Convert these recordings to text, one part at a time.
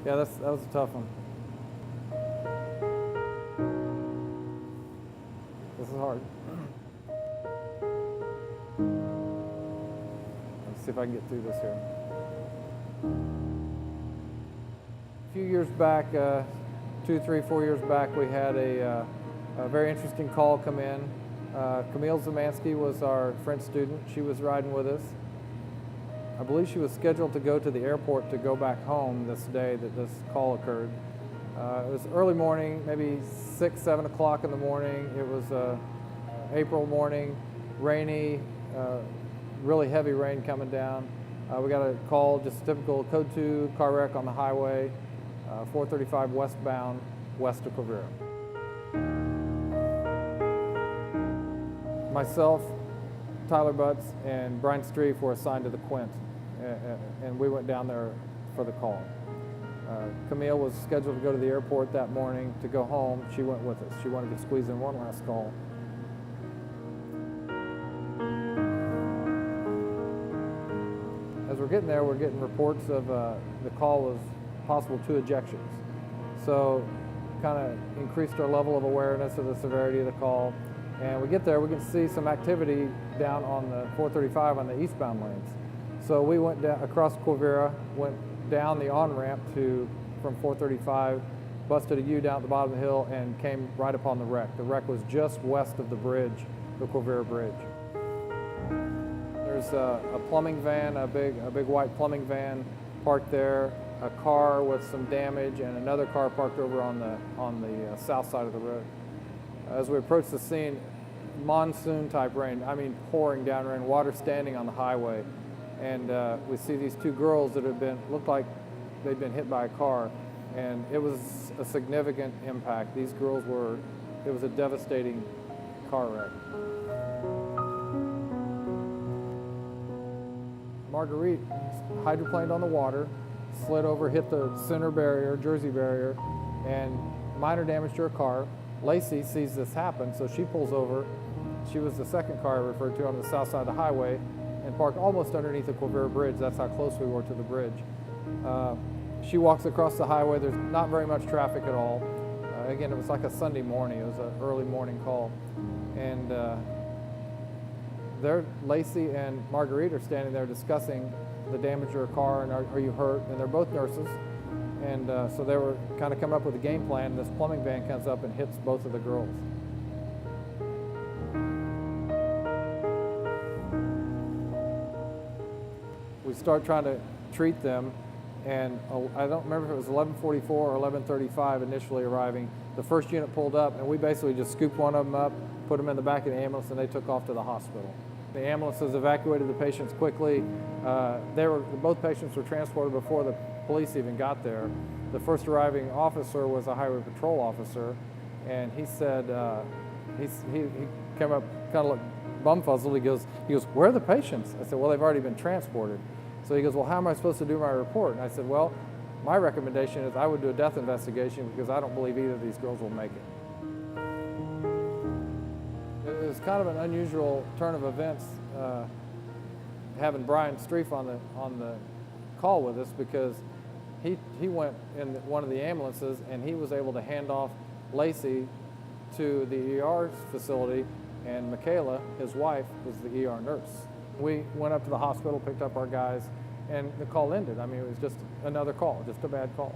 Yeah, that was a tough one. This is hard. Let's see if I can get through this here. A few years back, 2, 3, 4 years back, we had a very interesting call come in. Camille Zemansky was our French student. She was riding with us. I believe she was scheduled to go to the airport to go back home this day that this call occurred. It was early morning, maybe 6, 7 o'clock in the morning. It was April morning, rainy, really heavy rain coming down. We got a call, just typical code 2 car wreck on the highway, 435 westbound, west of Quivira. Myself, Tyler Butts, and Brian Streif were assigned to the Quint, and we went down there for the call. Camille was scheduled to go to the airport that morning to go home. She went with us. She wanted to squeeze in one last call. As we're getting there, we're getting reports of the call was possible 2 ejections. So kind of increased our level of awareness of the severity of the call. And we get there, we can see some activity down on the 435 on the eastbound lanes. So we went down across Quivira, went down the on-ramp from 435, busted a U down at the bottom of the hill, and came right upon the wreck. The wreck was just west of the bridge, the Quivira Bridge. There's a plumbing van, a big white plumbing van parked there, a car with some damage, and another car parked over on the south side of the road. As we approached the scene, monsoon type rain, I mean pouring down rain, water standing on the highway. And we see these 2 girls that looked like they'd been hit by a car, and it was a significant impact. These girls it was a devastating car wreck. Marguerite hydroplaned on the water, slid over, hit the center barrier, Jersey barrier, and minor damage to her car. Lacey sees this happen, so she pulls over. She was the second car I referred to on the south side of the highway and parked almost underneath the Quivira Bridge. That's how close we were to the bridge. She walks across the highway. There's not very much traffic at all. Again, it was like a Sunday morning. It was an early morning call. And there, Lacey and Marguerite are standing there discussing the damage to her car and are you hurt? And they're both nurses. And so they were kind of coming up with a game plan, and this plumbing van comes up and hits both of the girls. We start trying to treat them, and I don't remember if it was 11:44 or 11:35 initially arriving. The first unit pulled up, and we basically just scooped one of them up, put them in the back of the ambulance, and they took off to the hospital. The ambulances evacuated the patients quickly. Both patients were transported before the police even got there. The first arriving officer was a highway patrol officer, and he said, he came up kind of like bumfuzzled. He goes, "Where are the patients?" I said, "Well, they've already been transported." So he goes, "Well, how am I supposed to do my report?" And I said, "Well, my recommendation is I would do a death investigation because I don't believe either of these girls will make it." It was kind of an unusual turn of events having Brian Streif on the call with us, because he went in one of the ambulances and he was able to hand off Lacey to the ER facility, and Michaela, his wife, was the ER nurse. We went up to the hospital, picked up our guys, and the call ended. I mean, it was just another call, just a bad call.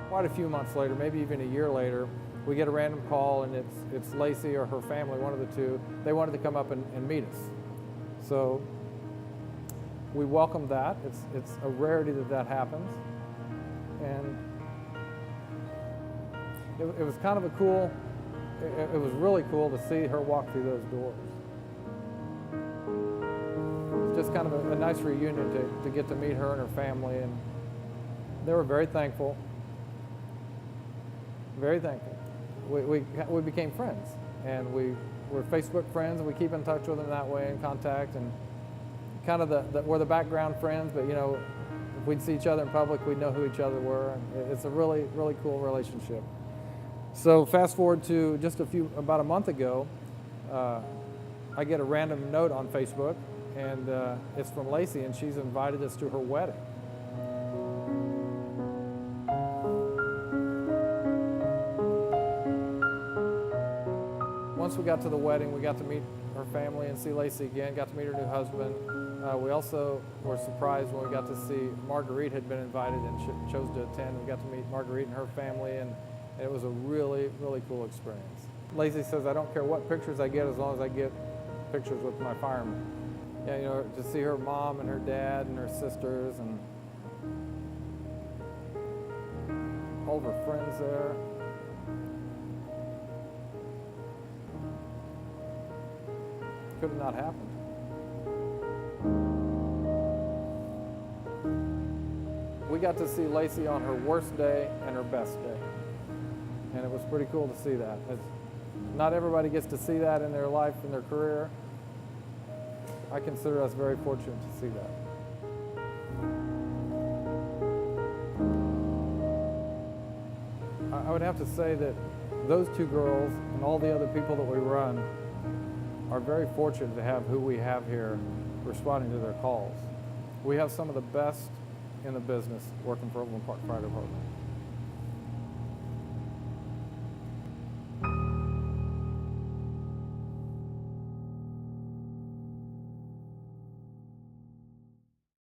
Quite a few months later, maybe even a year later, we get a random call, and it's Lacey or her family, one of the two. They wanted to come up and meet us. So we welcomed that. It's a rarity that happens. And it was kind of a cool, it was really cool to see her walk through those doors. It was just kind of a nice reunion to get to meet her and her family, and they were very thankful. Very thankful. We became friends, and we're Facebook friends, and we keep in touch with them that way, in contact, and kind of we're the background friends, but you know, if we'd see each other in public, we'd know who each other were, and it's a really, really cool relationship. So fast forward to just about a month ago, I get a random note on Facebook and it's from Lacey, and she's invited us to her wedding. Once we got to the wedding, we got to meet her family and see Lacey again, got to meet her new husband. We also were surprised when we got to see Marguerite had been invited and chose to attend. We got to meet Marguerite and her family, and it was a really, really cool experience. Lacey says, I don't care what pictures I get as long as I get pictures with my firemen. Yeah, you know, to see her mom and her dad and her sisters and all of her friends there. Could have not happened. We got to see Lacey on her worst day and her best day. And it was pretty cool to see that. Not everybody gets to see that in their life, in their career. I consider us very fortunate to see that. I would have to say that those two girls and all the other people that we run are very fortunate to have who we have here responding to their calls. We have some of the best in the business working for Overland Park Fire Department.